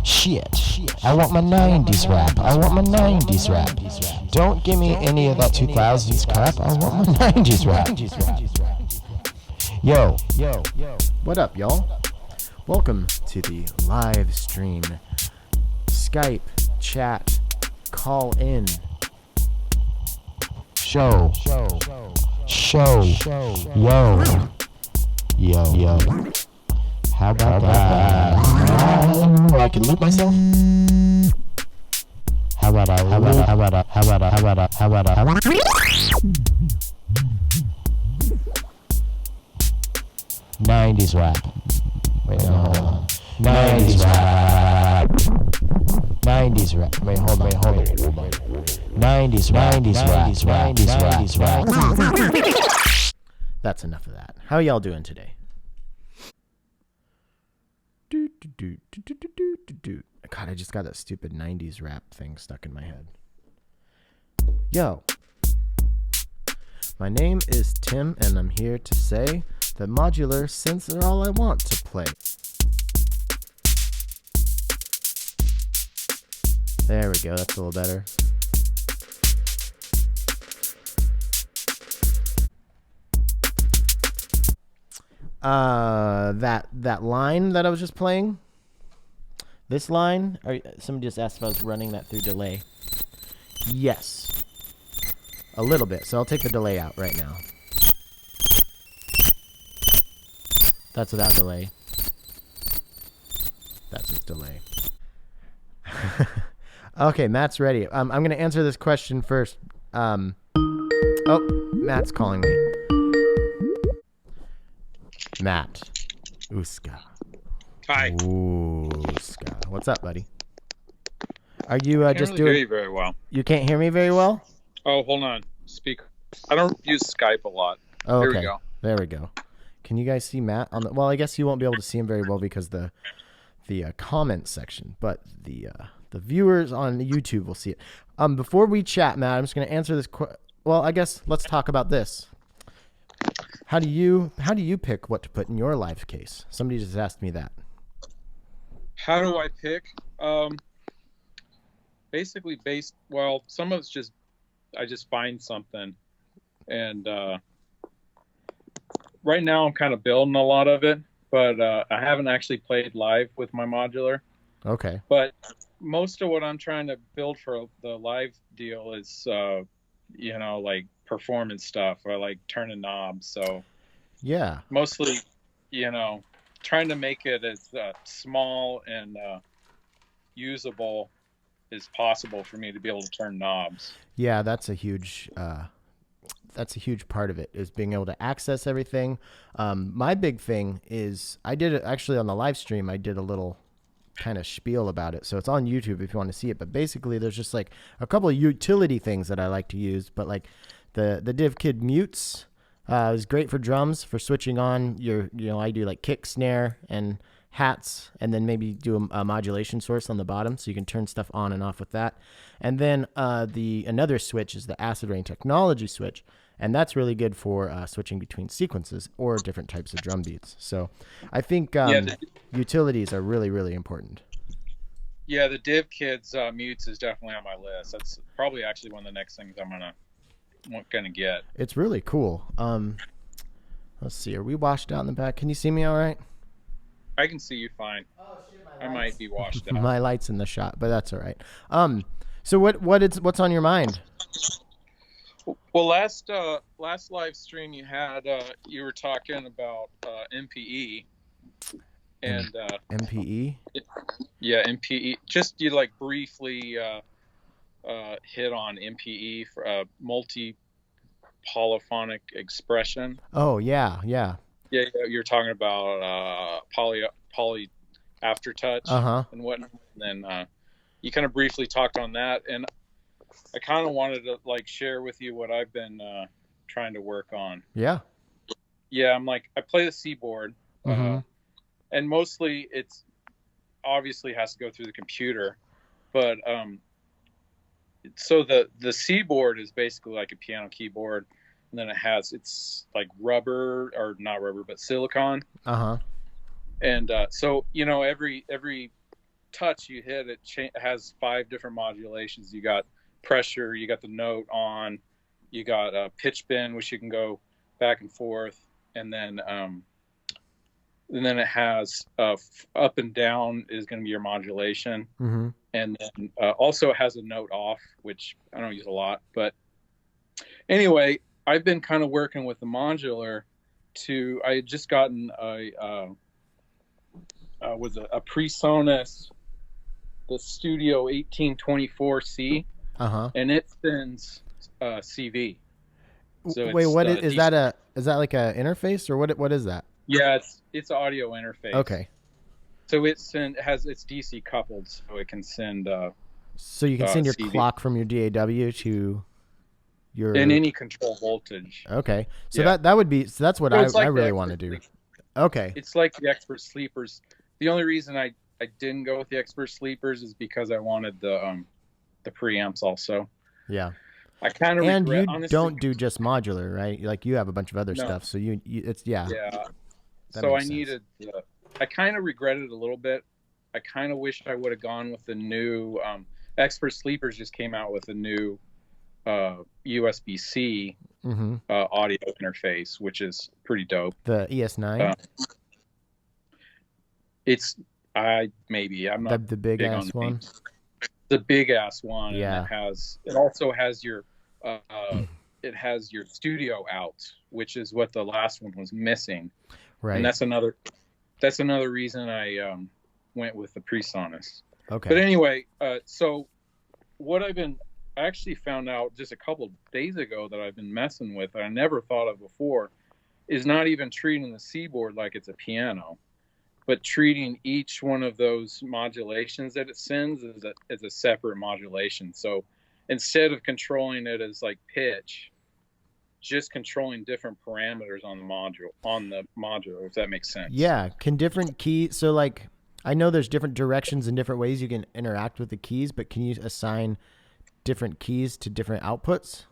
Shit. I want my 90s rap. Don't give me any of that 2000s crap. I want my 90s rap. Yo. What up, y'all? Welcome to the live stream. Skype, chat, call in. Show. Yo. How about that? I can loop myself. How about 90s rap. Wait, no, hold on. 90s rap. 90s rap. Wait, hold it. 90s rap. That's enough of that. How y'all doing today? God, I just got that stupid 90s rap thing stuck in my head. Yo. My name is Tim, and I'm here to say that modular synths are all I want to play. There we go, that's a little better. That line that I was just playing, this line, somebody just asked if I was running that through delay. Yes, a little bit. So I'll take the delay out right now. That's without delay. That's with delay. Okay, Matt's ready. I'm gonna answer this question first. Oh, Matt's calling me. Matt. Uska. Hi. Uska. What's up, buddy? Are you just doing? I can't really hear you very well. You can't hear me very well? Oh, hold on. Speak. I don't use Skype a lot. Oh, okay. Here we go. There we go. Can you guys see Matt on the? Well, I guess you won't be able to see him very well because the comment section, but the viewers on YouTube will see it. Before we chat, Matt, I'm just going to answer this. Well, I guess let's talk about this. How do you pick what to put in your live case? Somebody just asked me that. How do I pick? Basically well, some of it's just, I just find something. And right now I'm kind of building a lot of it, but I haven't actually played live with my modular. Okay. But most of what I'm trying to build for the live deal is, like performance stuff or like turning knobs. So yeah, mostly, trying to make it as small and usable as possible for me to be able to turn knobs. Yeah, that's a huge part of it, is being able to access everything. My big thing is, I did it actually on the live stream. I did a little kind of spiel about it, so it's on YouTube if you want to see it. But basically, there's just like a couple of utility things that I like to use. But like the Div Kid mutes is great for drums, for switching on I do like kick, snare, and hats, and then maybe do a modulation source on the bottom, so you can turn stuff on and off with that. And then another switch is the Acid Rain Technology switch, and that's really good for switching between sequences or different types of drum beats. So I think utilities are really, really important. Yeah, the Div Kids mutes is definitely on my list. That's probably actually one of the next things I'm gonna get. It's really cool. Let's see, are we washed out in the back? Can you see me all right? I can see you fine. Oh, shit, I might be washed out. My light's in the shot, but that's all right. So what's on your mind? Well, last live stream you had, you were talking about MPE, and MPE. Yeah, MPE. Just you like briefly hit on MPE for multi polyphonic expression. Oh yeah. Yeah, yeah, you're talking about poly aftertouch Uh-huh. and whatnot. And then you kind of briefly talked on that, and I kind of wanted to like share with you what I've been trying to work on. Yeah. Yeah, I'm like I play the keyboard, Mm-hmm. and mostly it's obviously has to go through the computer, but so the C board is basically like a piano keyboard, and then it's like rubber or not rubber but silicon, Uh-huh. and so every touch you hit has 5 different modulations. You got pressure, you got the note on, you got a pitch bend which you can go back and forth, and then it has up and down is going to be your modulation, Mm-hmm. and then also has a note off, which I don't use a lot. But anyway, I've been kind of working with the modular. I had just gotten a PreSonus, the Studio 1824C, Uh-huh. and it sends CV. So Wait, it's is that like a interface or what is that? yeah, it's audio interface. Okay. So has it's DC coupled, so it can send So you can send your CV clock from your DAW to in your any control voltage. Okay. So Yeah. that would be so that's what So it's I like the really want to expert do. sleep. Okay. It's like the expert sleepers. The only reason I didn't go with the expert sleepers is because I wanted the preamps also. Yeah. I kind of And regret, you honestly. don't do just modular, right? Like you have a bunch of other No. stuff. So you it's yeah. Yeah. That So I makes sense. needed. I kind of regretted it a little bit. I kind of wish I would have gone with the new expert sleepers. Just came out with a new USB-C Mm-hmm. audio interface, which is pretty dope. The ES9, It's I'm not the big big ass on one. the big ass one. Yeah. And it also has your it has your studio out, which is what the last one was missing. Right. And that's another reason I went with the PreSonus. Okay. But anyway, so what I actually found out just a couple days ago that I've been messing with that I never thought of before is not even treating the C-board like it's a piano, but treating each one of those modulations that it sends as a separate modulation. So instead of controlling it as like pitch, just controlling different parameters on the module, if that makes sense. Yeah. Can different keys, so like I know there's different directions and different ways you can interact with the keys, but can you assign different keys to different outputs?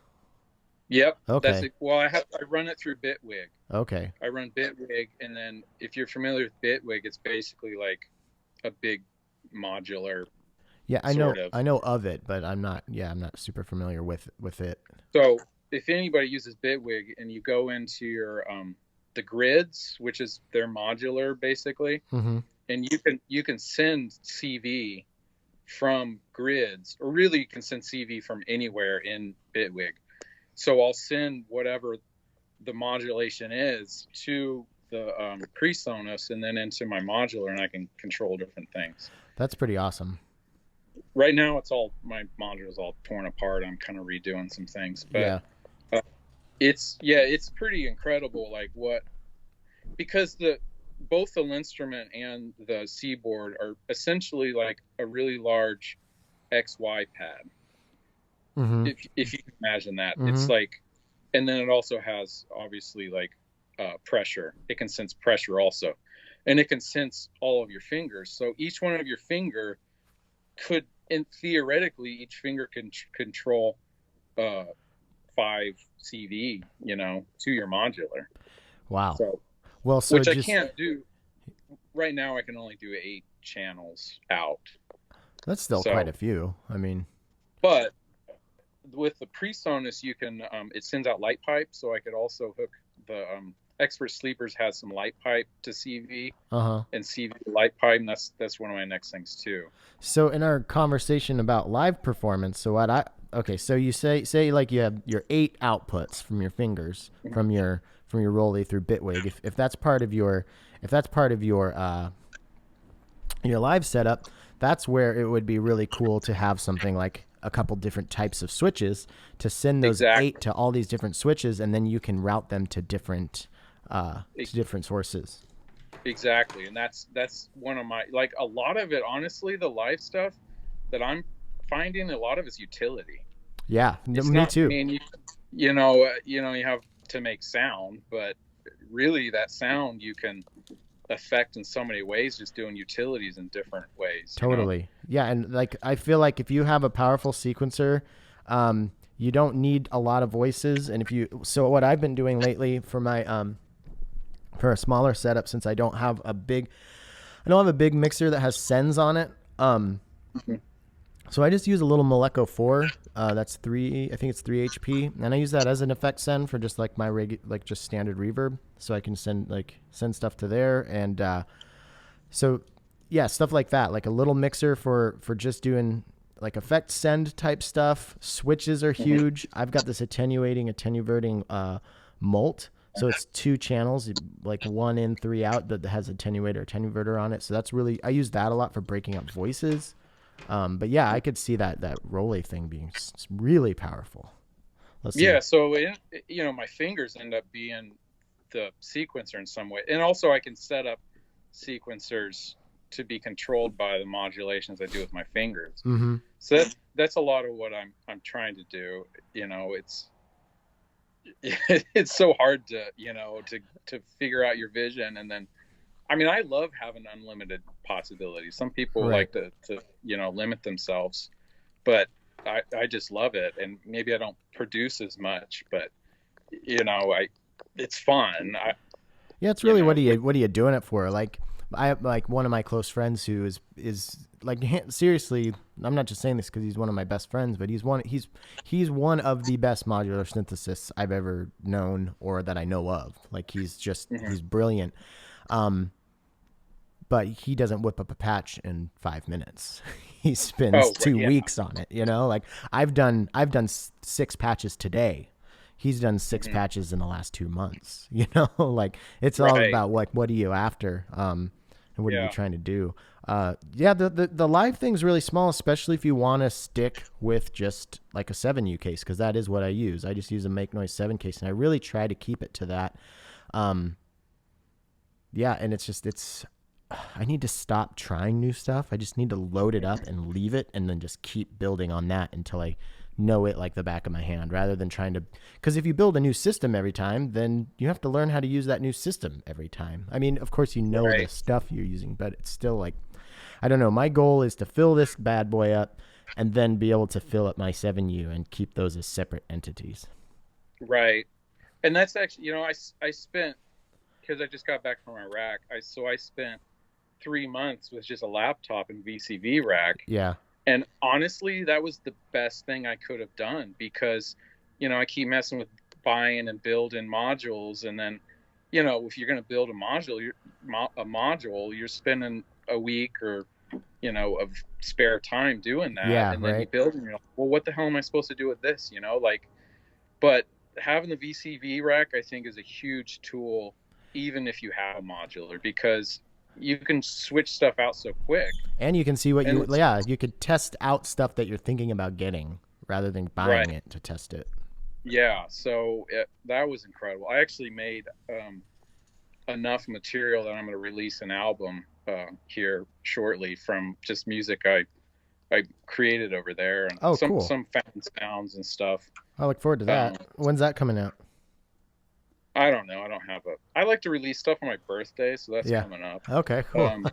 Yep. Okay. That's it. Well, I run it through Bitwig. Okay. I run Bitwig, and then if you're familiar with Bitwig, it's basically like a big modular. Yeah, sort of. I know of it, but I'm not super familiar with it. So if anybody uses Bitwig and you go into your the grids, which is their modular basically, Mm-hmm. and you can send CV from grids, or really you can send CV from anywhere in Bitwig. So I'll send whatever the modulation is to the PreSonus and then into my modular, and I can control different things. That's pretty awesome. Right now, my modular is all torn apart. I'm kind of redoing some things, but Yeah. It's pretty incredible. Like because both the instrument and the C-board are essentially like a really large XY pad. Mm-hmm. If you can imagine that, Mm-hmm. it's like, and then it also has obviously like pressure. It can sense pressure also, and it can sense all of your fingers. So each one of your finger could, and theoretically, each finger can control 5 CV, to your modular. Wow. So, Well, so which I can't do right now. I can only do 8 channels out. That's still quite a few. I mean, but with the PreSonus, you can it sends out light pipe, so I could also hook the Expert Sleepers has some light pipe to CV, and CV light pipe, and that's one of my next things too. So in our conversation about live performance, so you say like you have your 8 outputs from your fingers, mm-hmm. from your Rolly through Bitwig. If that's part of your live setup, that's where it would be really cool to have something like a couple different types of switches to send those 8 to all these different switches, and then you can route them to different to different sources. Exactly. And that's one of my, like, a lot of it, honestly, the live stuff that I'm finding, a lot of it's utility. Yeah, It's me not, I too. mean, you have to make sound, but really that sound you can affect in so many ways just doing utilities in different ways. Totally. Yeah, and like I feel like if you have a powerful sequencer, you don't need a lot of voices. And if you, so what I've been doing lately for my for a smaller setup, since I don't have a big mixer that has sends on it. Mhm. So I just use a little Moleco 4. That's I think it's 3 HP, and I use that as an effect send for just like my like just standard reverb, so I can send stuff to there, and so yeah, stuff like that, like a little mixer for just doing like effect send type stuff. Switches are Mhm. huge. I've got this attenuating mult. So it's two channels, like one in, three out, that has attenuator on it. So that's really, I use that a lot for breaking up voices. But yeah, I could see that Rolly thing being really powerful. Let's see. Yeah, so my fingers end up being the sequencer in some way. And also I can set up sequencers to be controlled by the modulations I do with my fingers. Mm-hmm. So that's a lot of what I'm trying to do. It's so hard to figure out your vision. And then, I mean, I love having unlimited possibilities. Some people Right. like to limit themselves, but I just love it. And maybe I don't produce as much, but it's fun. Yeah, it's You really know, what are you doing it for? Like I have like one of my close friends who is like seriously, I'm not just saying this because he's one of my best friends, but he's one of the best modular synthesists I've ever known or that I know of. Like he's brilliant. But he doesn't whip up a patch in 5 minutes. He spends oh, right, 2 yeah. weeks on it. Like I've done 6 patches today. He's done 6 patches in the last 2 months. Like it's all Right. about like what are you after, and what are you Yeah. trying to do? Yeah, the live thing's really small, especially if you want to stick with just like a 7U case, because that is what I use. I just use a Make Noise 7 case, and I really try to keep it to that. Yeah, and it's I need to stop trying new stuff. I just need to load it up and leave it, and then just keep building on that until I know it like the back of my hand, rather than trying to, because if you build a new system every time, then you have to learn how to use that new system every time. I mean, of course the Right. stuff you're using, but it's still like, I don't know. My goal is to fill this bad boy up and then be able to fill up my 7U and keep those as separate entities. Right. And that's actually, I spent, because I just got back from Iraq. I spent 3 months with just a laptop and VCV rack. Yeah. And honestly, that was the best thing I could have done, because, I keep messing with buying and building modules. And then, if you're going to build a module, you're spending a week or, of spare time doing that. Yeah, And then you right. build and you're like, well, what the hell am I supposed to do with this? But having the VCV rack, I think, is a huge tool, even if you have a modular, because you can switch stuff out so quick. And you can see what And you could test out stuff that you're thinking about getting rather than buying right. it to test it. Yeah. So that was incredible. I actually made enough material that I'm going to release an album here shortly from just music I created over there, and Oh, some cool. found sounds and stuff. I look forward to Um, that. When's that coming out? I don't know. I don't have I like to release stuff on my birthday, so that's Yeah. coming up. Okay, cool. Um,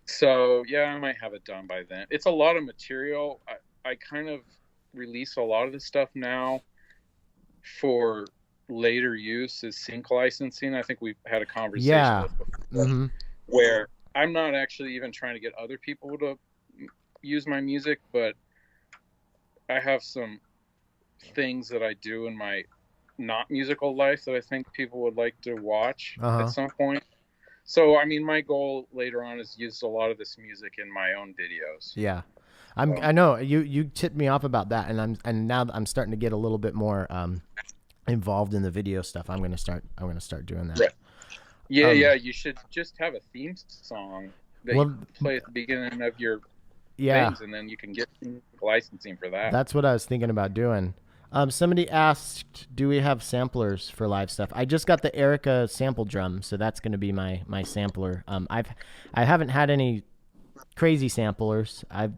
so yeah, I might have it done by then. It's a lot of material. I kind of release a lot of the stuff now for later use as sync licensing. I think we've had a conversation Yeah. with before, Mm-hmm. where I'm not actually even trying to get other people to use my music, but I have some things that I do in my not musical life that I think people would like to watch Uh-huh. at some point. So, I mean, my goal later on is to use a lot of this music in my own videos. Yeah. So, I know you tipped me off about that, and now I'm starting to get a little bit more involved in the video stuff. I'm going to start doing that. yeah, yeah, you should just have a theme song that Well, you play at the beginning of your yeah. things, and then you can get licensing for that. That's what I was thinking about doing. Somebody asked, do we have samplers for live stuff? I just got the Erica sample drum, so that's going to be my sampler. I haven't had any crazy samplers. I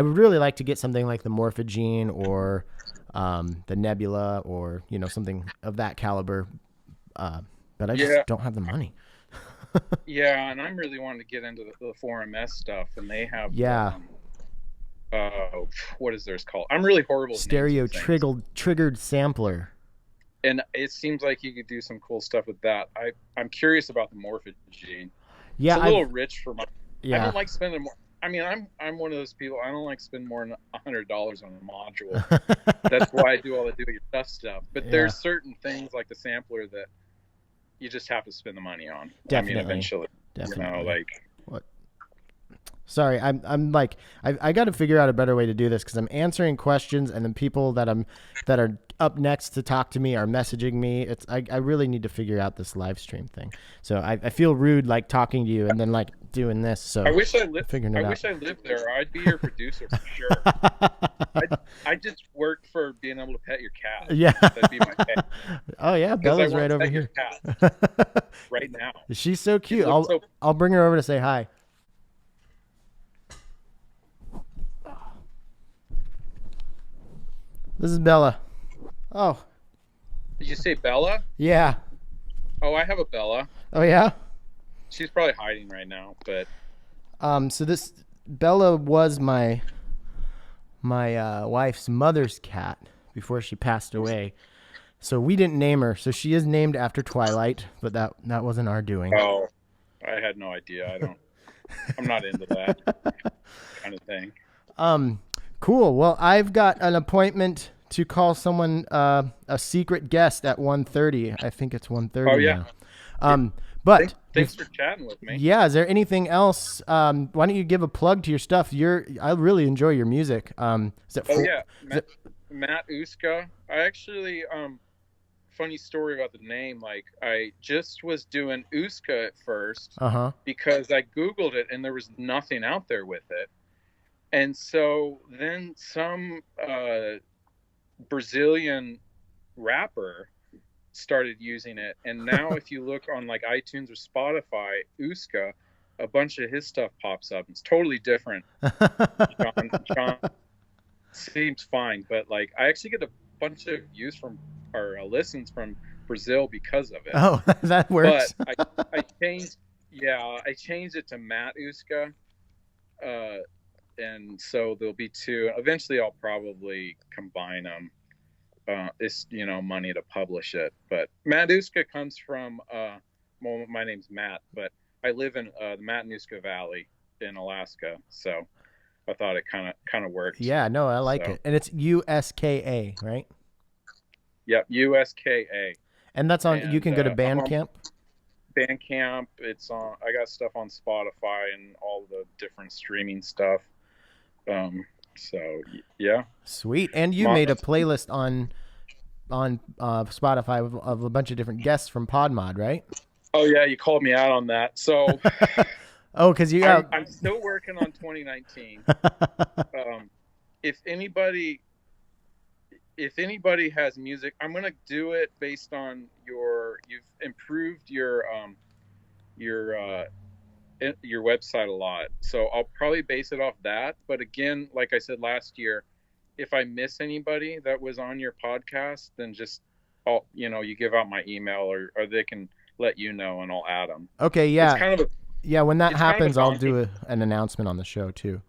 would really like to get something like the Morphogene or the Nebula or something of that caliber, but I just don't have the money. Yeah, and I'm really wanting to get into the 4MS stuff, and they have what is theirs called? I'm really horrible with stereo triggered sampler. And it seems like you could do some cool stuff with that. I'm curious about the Morphogene. Yeah, it's a little rich for my. Yeah. I don't like spending more. I mean, I'm one of those people. I don't like spending more than $100 on a module. That's why I do all the do-it-yourself stuff. But there's certain things like the sampler that you just have to spend the money on. Definitely. I mean, eventually. Definitely. What? Sorry, I'm like I got to figure out a better way to do this because I'm answering questions and then people that are up next to talk to me are messaging me. I really need to figure out this live stream thing. So I feel rude like talking to you and then like doing this. So I wish I lived there. I'd be your producer for sure. I just work for being able to pet your cat. Yeah. That'd be my pet. Oh yeah, Bella's right over here. Right now. She's so cute. I'll bring her over to say hi. This is Bella. Oh. Did you say Bella? Yeah. Oh, I have a Bella. Oh yeah? She's probably hiding right now, but so this Bella was my wife's mother's cat before she passed away. So we didn't name her. So she is named after Twilight, but that wasn't our doing. Oh. I had no idea. I'm not into that kind of thing. Cool. Well, I've got an appointment to call someone a secret guest at 1:30. I think it's 1:30 Oh, yeah. now. But thanks for chatting with me. Yeah. Is there anything else? Why don't you give a plug to your stuff? I really enjoy your music. Matt Uska. I actually, funny story about the name. Like I just was doing Uska at first because I Googled it and there was nothing out there with it. And so then some Brazilian rapper started using it. And now if you look on like iTunes or Spotify, Uska, a bunch of his stuff pops up. It's totally different. John seems fine. But like I actually get a bunch of views listens from Brazil because of it. Oh, that works. But I changed it to Matt Uska. And so there'll be two. Eventually, I'll probably combine them. It's money to publish it. But Matt Uska comes from. My name's Matt, but I live in the Matanuska Valley in Alaska, so I thought it kind of worked. Yeah, no, I like it, and it's USKA, right? Yep, USKA. And that's on. And, you can go to Bandcamp. Bandcamp. It's on. I got stuff on Spotify and all the different streaming stuff. So yeah. Sweet. And you made a playlist on Spotify of a bunch of different guests from PodMod, right? Oh yeah, you called me out on that. So because I'm still working on 2019. If anybody has music, I'm gonna do it based on you've improved your website a lot, so I'll probably base it off that. But again, like I said last year, if I miss anybody that was on your podcast, then just you give out my email or they can let you know and I'll add them. Okay, yeah. It's kind of when that happens, I'll do an announcement on the show too.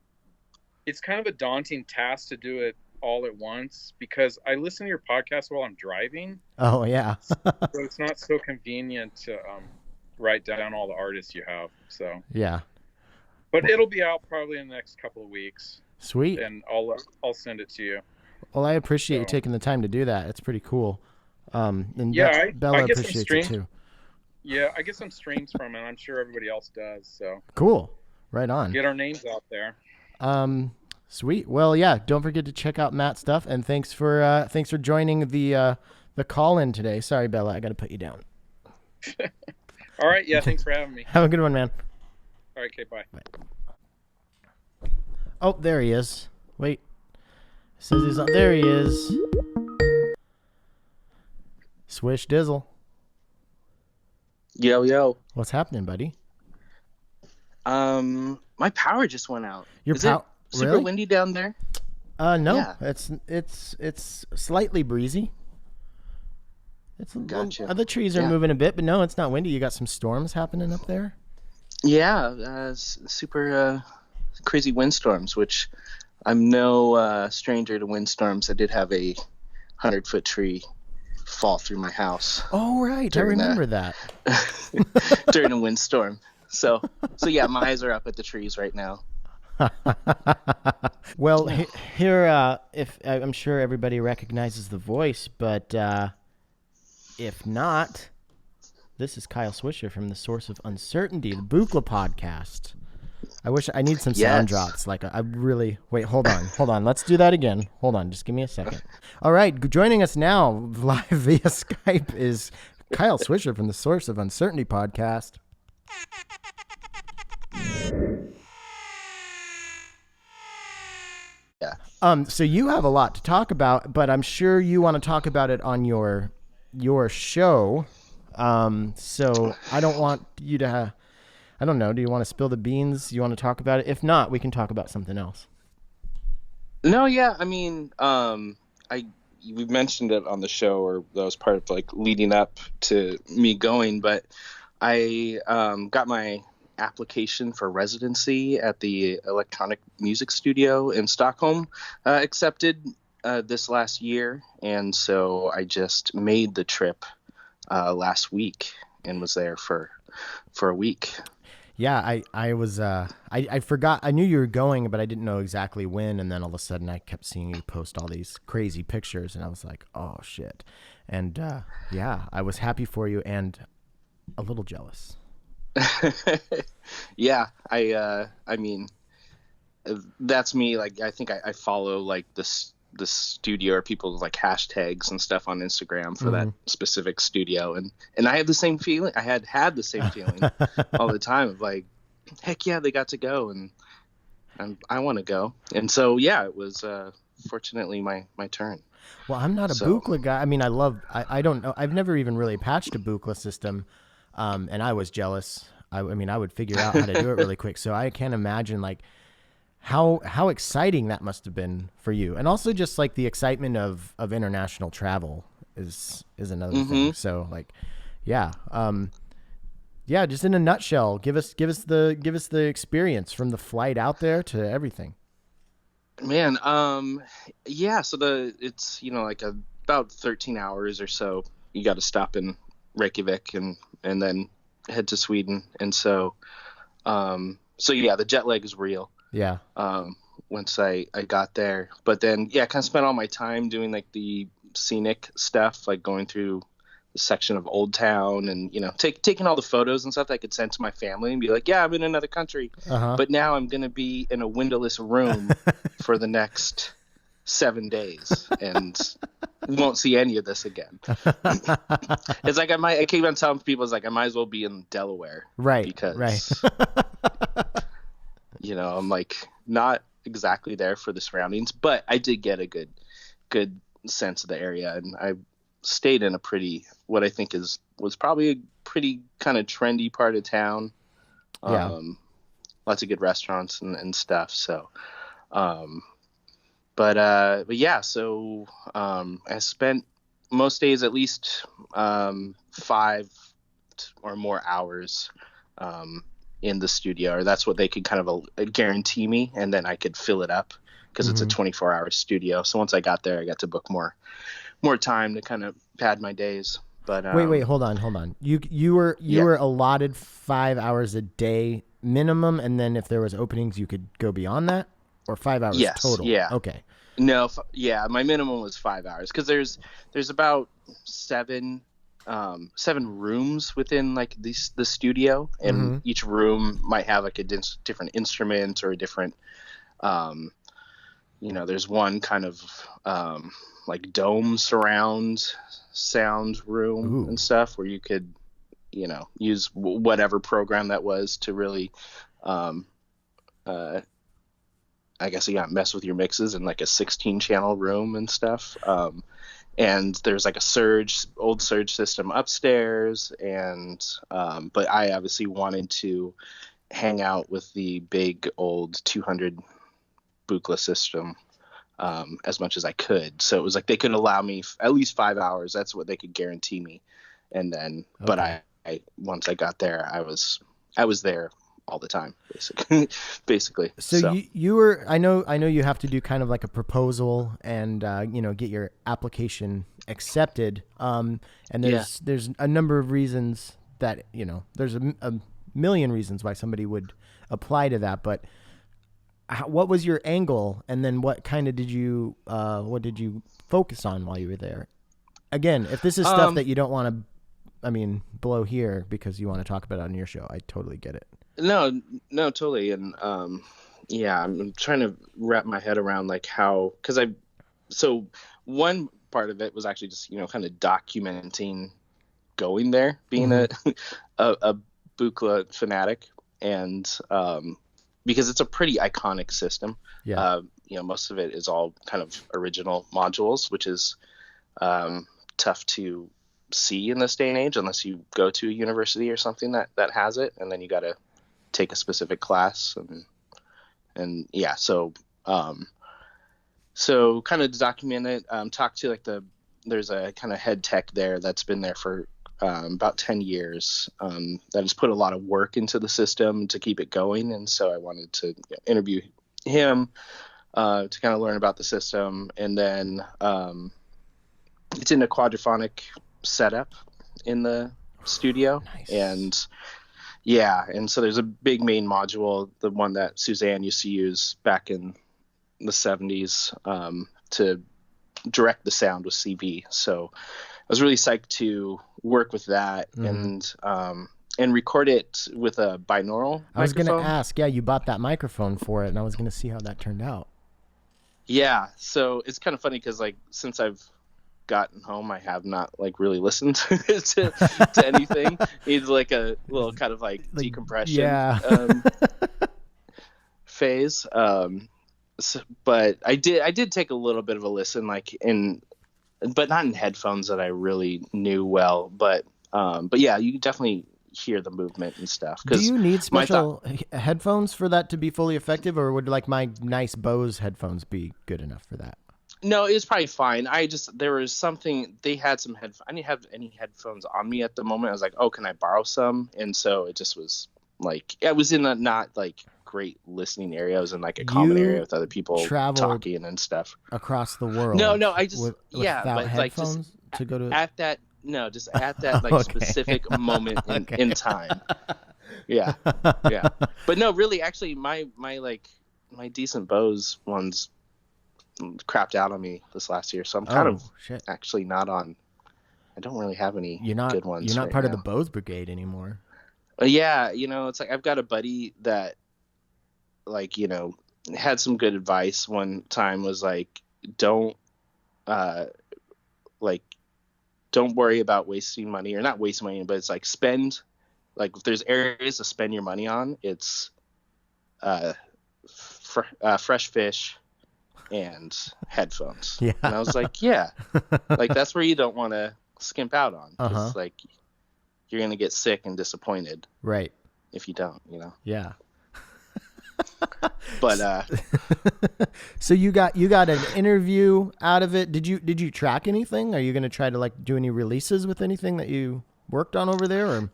It's kind of a daunting task to do it all at once because I listen to your podcast while I'm driving. Oh yeah. So it's not so convenient to write down all the artists you have. So yeah. But it'll be out probably in the next couple of weeks. Sweet. And I'll send it to you. Well, I appreciate you taking the time to do that. It's pretty cool. And yeah, Bella appreciates it too. Yeah, I get some streams from it. I'm sure everybody else does. So cool. Right on. Get our names out there. Sweet. Well, yeah. Don't forget to check out Matt's stuff. And thanks for joining the call in today. Sorry, Bella. I got to put you down. All right. Yeah. Thanks for having me. Have a good one, man. All right. Okay. Bye. Oh, there he is. Wait. It says he's on. There he is. Swish Dizzle. Yo, yo. What's happening, buddy? My power just went out. Your Is it super really? windy down there? No. Yeah. It's slightly breezy. It's a Gotcha. the trees are Yeah. moving a bit, but no, it's not windy. You got some storms happening up there? Yeah, super crazy windstorms, which I'm no stranger to windstorms. I did have a 100-foot tree fall through my house Oh, right. I During remember that. during a windstorm. So yeah, my eyes are up at the trees right now. Well, here, if I'm sure everybody recognizes the voice, but if not, this is Kyle Swisher from the Source of Uncertainty, the Buchla podcast. I need some sound Yes. drops. Like I really wait. Hold on. Let's do that again. Hold on, just give me a second. All right, joining us now live via Skype is Kyle Swisher from the Source of Uncertainty podcast. Yeah. So you have a lot to talk about, but I'm sure you want to talk about it on your show. So I don't want you to. I don't know. Do you want to spill the beans? You want to talk about it? If not, we can talk about something else. No, yeah. I mean, we mentioned it on the show, or that was part of like leading up to me going, but I got my application for residency at the electronic music studio in Stockholm accepted this last year, and so I just made the trip last week and was there for a week. Yeah, I was I forgot. I knew you were going, but I didn't know exactly when. And then all of a sudden, I kept seeing you post all these crazy pictures, and I was like, "Oh shit!" And yeah, I was happy for you and a little jealous. Yeah, I mean, that's me. Like, I think I follow like the studio or people's like hashtags and stuff on Instagram for that specific studio, and I have the same feeling. I had the same feeling all the time of like, heck yeah, they got to go, and I want to go. And so yeah, it was fortunately my turn. Well, I'm not a Buchla guy. I mean, I don't know. I've never even really patched a Buchla system, and I was jealous. I mean, I would figure out how to do it really quick. So I can't imagine like how exciting that must have been for you, and also just like the excitement of international travel is another thing. So like, yeah, yeah. Just in a nutshell, give us the experience from the flight out there to everything. Man, yeah. So it's like about 13 hours or so. You got to stop in Reykjavik and then head to Sweden, and so yeah, the jet lag is real. Yeah. Once I got there, but then yeah, kind of spent all my time doing like the scenic stuff, like going through the section of Old Town, and taking all the photos and stuff that I could send to my family and be like, yeah, I'm in another country, but now I'm gonna be in a windowless room for the next 7 days and won't see any of this again. It's like I keep on telling people, it's like I might as well be in Delaware, Right. Because I'm like not exactly there for the surroundings, but I did get a good sense of the area, and I stayed in what I think was probably a pretty kind of trendy part of town. Yeah. Lots of good restaurants and stuff. So, but yeah, so I spent most days at least 5 or more hours in the studio, or that's what they could kind of guarantee me, and then I could fill it up because it's a 24-hour studio. So once I got there, I got to book more time to kind of pad my days. But wait, hold on. You were allotted 5 hours a day minimum, and then if there was openings, you could go beyond that, or 5 hours total. Yeah. Okay. No, yeah, my minimum was 5 hours because there's about seven rooms within like the studio, and each room might have like a different instrument or a different there's one kind of like dome surround sound room and stuff where you could use whatever program that was to really I guess you got mess with your mixes in like a 16 channel room and stuff. and there's like old surge system upstairs, and but I obviously wanted to hang out with the big old 200 Buchla system as much as I could. So it was like they could allow me at least 5 hours. That's what they could guarantee me. And then, Okay. but I once I got there, I was there all the time, basically. So you were, I know you have to do kind of like a proposal and, get your application accepted. And there's a number of reasons that, there's a million reasons why somebody would apply to that, but what was your angle? And then what kind of did you focus on while you were there? Again, if this is stuff that you don't want to, blow here because you want to talk about it on your show, I totally get it. No, totally. And, I'm trying to wrap my head around like how, so one part of it was actually just, kind of documenting going there, being a Buchla fanatic, and, because it's a pretty iconic system. Yeah. Most of it is all kind of original modules, which is, tough to see in this day and age, unless you go to a university or something that has it. And then you got to take a specific class and so kind of document it, talk to like there's a kind of head tech there that's been there for about 10 years, that has put a lot of work into the system to keep it going. And so I wanted to interview him to kind of learn about the system. And then it's in a quadraphonic setup in the studio. Nice. And so there's a big main module, the one that Suzanne used to use back in the 70s to direct the sound with CV. So I was really psyched to work with that and record it with a binaural microphone. I was going to ask, you bought that microphone for it, and I was going to see how that turned out. Yeah, so it's kind of funny because like since I've gotten home, I have not like really listened to anything. It's like a little kind of like decompression phase. But I did take a little bit of a listen, but not in headphones that I really knew well. But yeah, you definitely hear the movement and stuff. Do you need special headphones for that to be fully effective, or would like my nice Bose headphones be good enough for that? No, it was probably fine. There was something, they had some I didn't have any headphones on me at the moment. I was like, oh, can I borrow some? And so it just was like, I was in a not like great listening area. I was in like a common area with other people talking and stuff. Across the world. No, I just, but like just to go to at that, no, just at that like specific moment in time. Yeah. But no, really, actually my decent Bose ones crapped out on me this last year, so I'm kind of actually not on. I don't really have any good ones. You're not part of the Bose brigade anymore. Yeah, it's like I've got a buddy that, like, had some good advice one time. Was like, don't worry about wasting money, or not wasting money, but it's like spend. Like if there's areas to spend your money on, it's fresh fish and headphones. Yeah. And I was like, like that's where you don't want to skimp out on, because like you're gonna get sick and disappointed, right, if you don't, Yeah. But so you got an interview out of it. Did you track anything? Are you gonna try to like do any releases with anything that you worked on over there, or?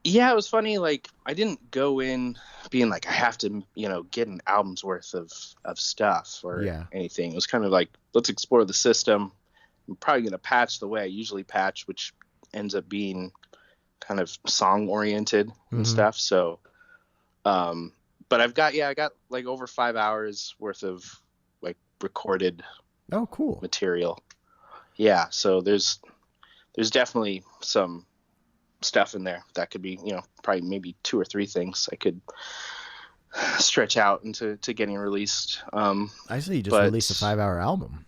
Yeah, it was funny. Like, I didn't go in being like, I have to, get an album's worth of stuff or anything. It was kind of like, let's explore the system. I'm probably going to patch the way I usually patch, which ends up being kind of song oriented and stuff. So, but I got like over 5 hours worth of like recorded material. Yeah. So there's definitely some stuff in there that could be, probably maybe 2 or 3 things I could stretch out into getting released. I say you just released a 5-hour album.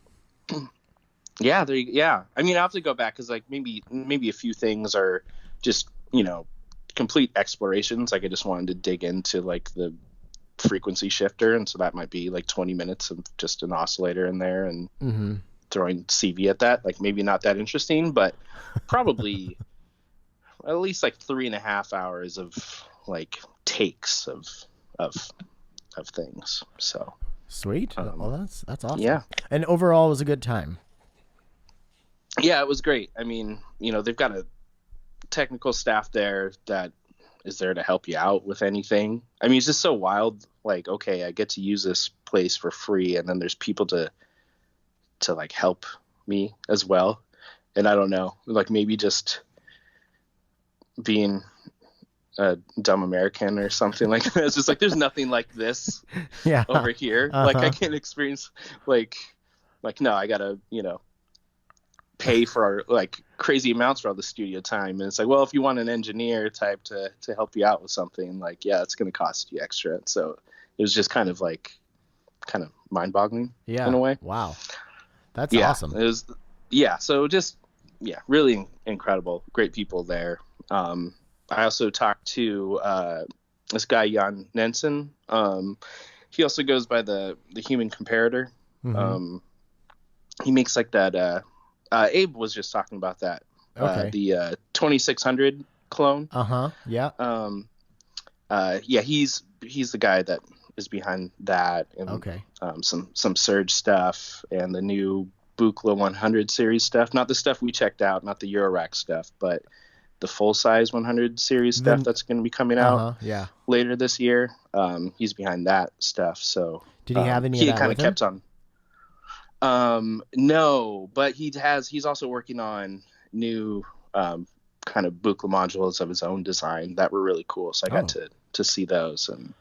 Yeah, I mean, I'll have to go back because like maybe a few things are just, complete explorations. Like I just wanted to dig into like the frequency shifter, and so that might be like 20 minutes of just an oscillator in there, and throwing CV at that. Like maybe not that interesting, but probably at least like 3.5 hours of like takes of things. So sweet. Well, that's awesome. Yeah. And overall, it was a good time. Yeah, it was great. I mean, they've got a technical staff there that is there to help you out with anything. I mean, it's just so wild. Like, okay, I get to use this place for free, and then there's people to like help me as well. And I don't know, like maybe just being a dumb American or something like that. It's just like there's nothing like this over here. Like I can't experience like no, I gotta pay for like crazy amounts for all the studio time, and it's like, well, if you want an engineer type to help you out with something, like it's going to cost you extra. So it was just kind of mind-boggling in a way. Wow, that's awesome. It was so just really incredible, great people there. I also talked to this guy Jan Nensen. He also goes by the Human Comparator. Mm-hmm. He makes like that Abe was just talking about that. Okay. The 2600 clone. Yeah. He's the guy that is behind that, and some Surge stuff and the new Buchla 100 series stuff. Not the stuff we checked out, not the Eurorack stuff, but the full size 100 series stuff that's going to be coming out later this year. He's behind that stuff. So did he have any? He kind of kept on. No, but he's also working on new kind of Buchla modules of his own design that were really cool. So I got to see those and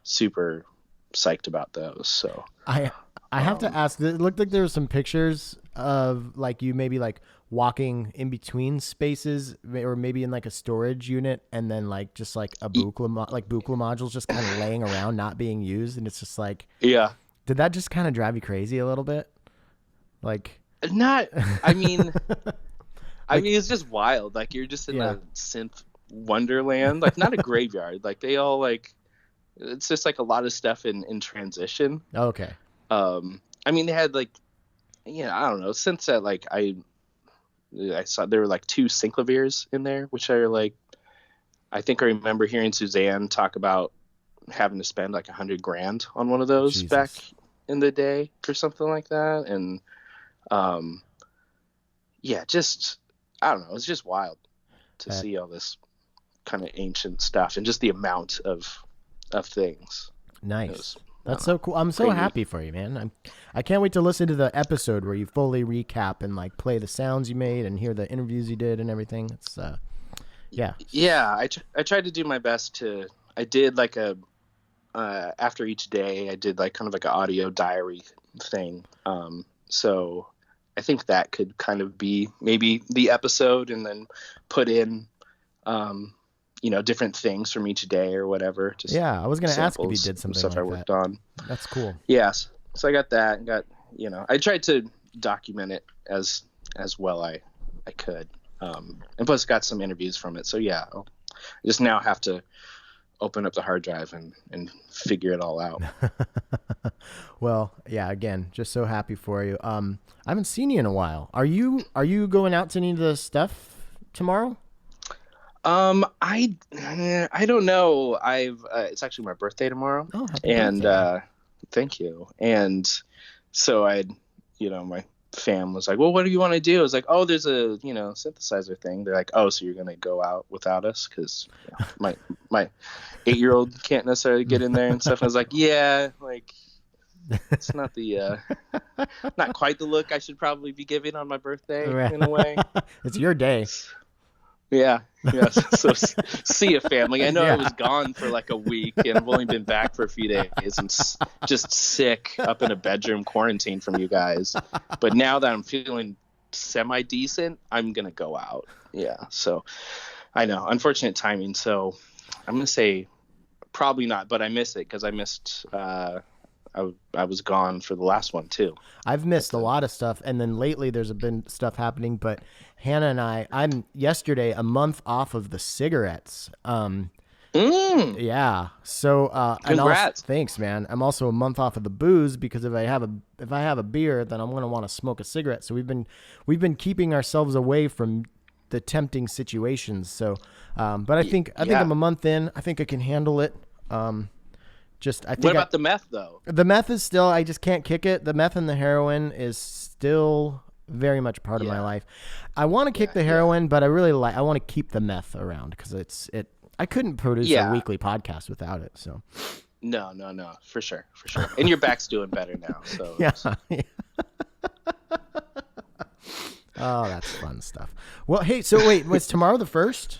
super psyched about those. So I have to ask, it looked like there were some pictures of like you maybe like walking in between spaces or maybe in like a storage unit, and then like just like a Buchla modules just kind of laying around not being used, and it's just like, did that just kind of drive you crazy a little bit? Like, not, I mean, it's just wild. Like you're just in a synth wonderland, like not a graveyard. Like they all like, it's just like a lot of stuff in transition. Okay. I mean, they had like, I don't know, synths that like I saw there were like 2 synclaviers in there, which are like, I think I remember hearing Suzanne talk about having to spend like $100,000 on one of those back in the day or something like that. And just, I don't know, it's just wild to see all this kind of ancient stuff and just the amount of things. Nice. That's so cool. I'm so happy for you, man. I can't wait to listen to the episode where you fully recap and like play the sounds you made and hear the interviews you did and everything. It's I tried to do my best I did like a after each day I did like kind of like an audio diary thing. So I think that could kind of be maybe the episode, and then put in different things from each day or whatever. Just I was going to ask if you did something stuff like I worked on. That's cool. Yes. So I got that and I tried to document it as well I could. And plus got some interviews from it. So I just now have to open up the hard drive and figure it all out. Well, again, just so happy for you. I haven't seen you in a while. Are you going out to any of the stuff tomorrow? I don't know. It's actually my birthday tomorrow. Oh, happy birthday. Thank you. And so my fam was like, well, what do you want to do? I was like, oh, there's a, synthesizer thing. They're like, oh, so you're going to go out without us? Cause my 8-year-old can't necessarily get in there and stuff. I was like, yeah, like it's not not quite the look I should probably be giving on my birthday in a way. It's your day. Yeah. So see you, family. I know I was gone for like a week, and I've only been back for a few days and just sick up in a bedroom quarantine from you guys. But now that I'm feeling semi-decent, I'm going to go out. Yeah. So I know, unfortunate timing. So I'm going to say probably not, but I miss it because I missed I was gone for the last one too. I've missed a lot of stuff, and then lately there's been stuff happening, but Hannah and I'm yesterday a month off of the cigarettes. Yeah. So and also, Congrats. thanks, man. I'm also a month off of the booze because if I have a beer, then I'm gonna want to smoke a cigarette. So we've been keeping ourselves away from the tempting situations. But I think I'm a month in. I think I can handle it. What about the meth though? The meth is still. I just can't kick it. The meth and the heroin is still very much part of my life. I want to kick the heroin, but I want to keep the meth around because I couldn't produce a weekly podcast without it. So no, for sure. And your back's doing better now. So yeah. Oh, that's fun stuff. Well, hey, so wait, was tomorrow the 1st?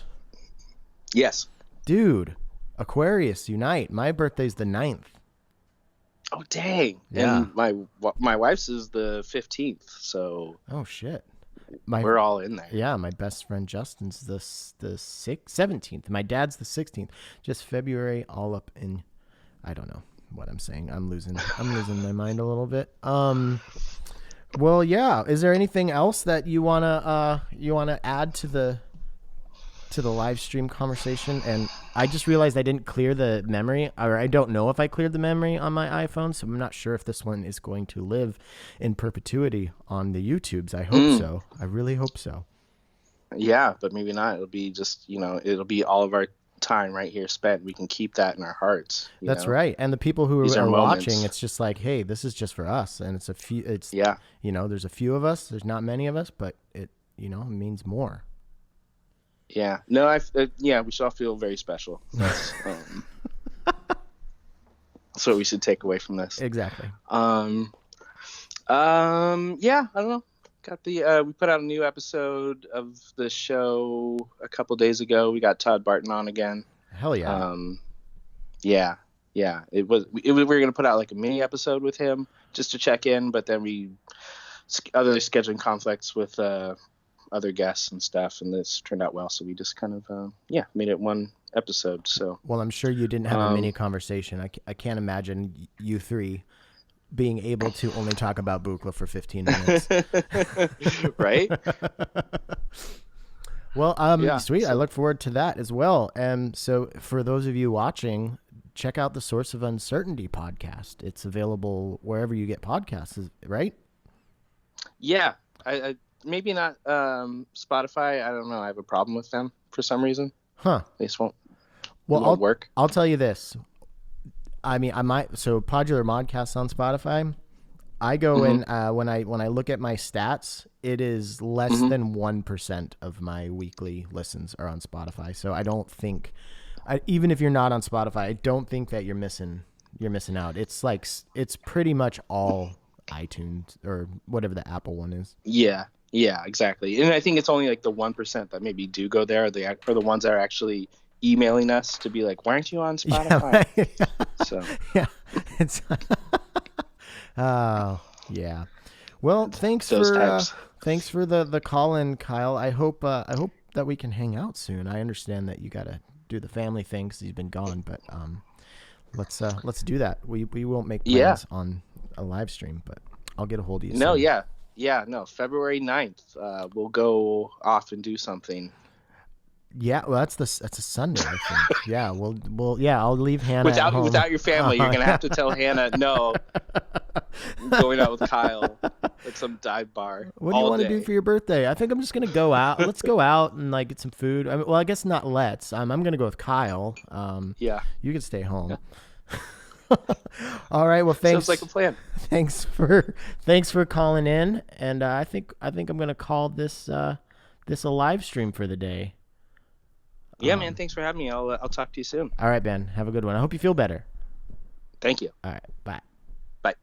Yes. Dude, Aquarius unite. My birthday's the 9th. Oh dang! Yeah. And my wife's is the 15th. So oh shit, we're all in there. Yeah, my best friend Justin's the 17th. My dad's the 16th. Just February, all up in. I don't know what I'm saying. I'm losing my mind a little bit. Well, yeah. Is there anything else that you wanna add to the live stream conversation? And I just realized I didn't clear the memory, or I don't know if I cleared the memory on my iPhone, so I'm not sure if this one is going to live in perpetuity on the YouTubes. I hope so. I really hope so. Yeah, but maybe not. It'll be just, it'll be all of our time right here spent. We can keep that in our hearts. That's right. And the people who These are moments. watching, it's just like, hey, this is just for us. And it's there's a few of us. There's not many of us, but it means more. Yeah. No, we should all feel very special. That's what we should take away from this. Exactly. Yeah, I don't know. Got we put out a new episode of the show a couple days ago. We got Todd Barton on again. Hell yeah. Yeah. We were going to put out like a mini episode with him just to check in, but then other scheduling conflicts with other guests and stuff, and this turned out well, so we just kind of made it one episode. So well, I'm sure you didn't have a mini conversation. I can't imagine you three being able to only talk about Buchla for 15 minutes. Right. Well, sweet. So I look forward to that as well. And so for those of you watching, check out the Source of Uncertainty podcast. It's available wherever you get podcasts, right? Yeah. I maybe not Spotify. I don't know. I have a problem with them for some reason. Huh. They just won't work. I'll tell you this. I mean, I might. So Podular Modcast on Spotify. I go in when I look at my stats, it is less than 1% of my weekly listens are on Spotify. So I don't think, even if you're not on Spotify, I don't think that you're missing out. It's pretty much all iTunes or whatever the Apple one is. Yeah, exactly. And I think it's only like the 1% that maybe do go there, or the ones that are actually emailing us to be like, why aren't you on Spotify? Yeah, right. So yeah, it's oh yeah. Well, thanks for the call in, Kyle. I hope that we can hang out soon. I understand that you got to do the family thing because he's been gone, but let's do that. We won't make plans on a live stream, but I'll get a hold of you. No, soon. no, February 9th. We'll go off and do something. Yeah, well, that's a Sunday, I think. Yeah, I'll leave Hannah at home. Without your family. You're gonna have to tell Hannah no. I'm going out with Kyle at some dive bar. What do you want to do for your birthday? I think I'm just gonna go out. Let's go out and like get some food. I guess not. I'm gonna go with Kyle. Yeah, you can stay home. Yeah. All right. Well, thanks. Sounds like a plan. Thanks for calling in, and I think I'm gonna call this a live stream for the day. Yeah, man. Thanks for having me. I'll talk to you soon. All right, Ben. Have a good one. I hope you feel better. Thank you. All right. Bye. Bye.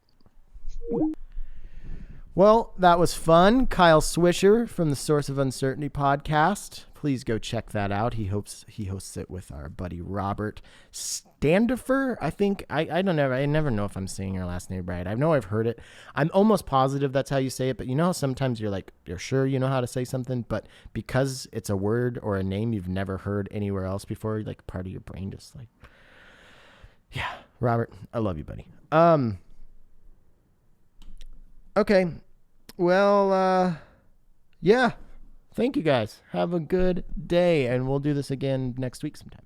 Well, that was fun. Kyle Swisher from the Source of Uncertainty podcast. Please go check that out. He hosts it with our buddy Robert Standifer. I think I don't know. I never know if I'm saying your last name right. I know I've heard it. I'm almost positive that's how you say it. But you know how sometimes you're sure you know how to say something, but because it's a word or a name you've never heard anywhere else before, like part of your brain just like, yeah. Robert, I love you, buddy. Okay. Well, yeah. Thank you guys. Have a good day, and we'll do this again next week sometime.